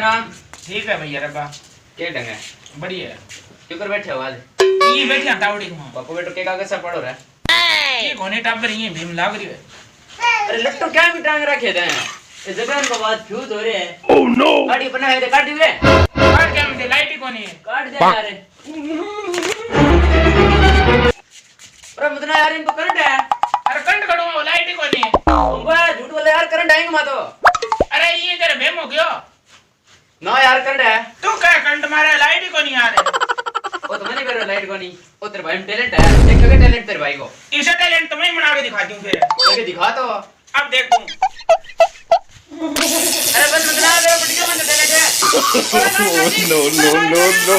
नाम? ठीक है भैया रब्बा। के ढंग है? बढ़िया है। क्यों बैठे हो आज? ये बैठे हैं तावड़ी को। बापू बेटो के कागज से पढ़ो रहा ये कोने टाबर ये भीम लाग रही है। अरे लट्टू क्या भी टांग रखे थे ये जगह को बात फ्यूज हो रहे हैं। ओह नो गाड़ी बना है काट दिए काट क्या मुझे लाइट ही कोनी है काट दे यार। अरे मुझे यार इनको करंट है। अरे कंट करूंगा लाइट ही कोनी है। ओए झूठ बोले यार करंट आएंगे मा तो। अरे ये तेरे भीम हो गयो ना यार करंट है। तू क्या कंट मारे लाइट ही कोनी आ रहे। वो तो मैंने करो लाइट कोनी। ओ तेरे भाई में टैलेंट है। देखोगे टैलेंट तेरे भाई को। इसे टैलेंट तो मैं बना के दिखाती हूं फिर। करके दिखा तो। अब देख तू। अरे बस मुझे ना दे पटिया में टैलेंट है। no, no, no, no.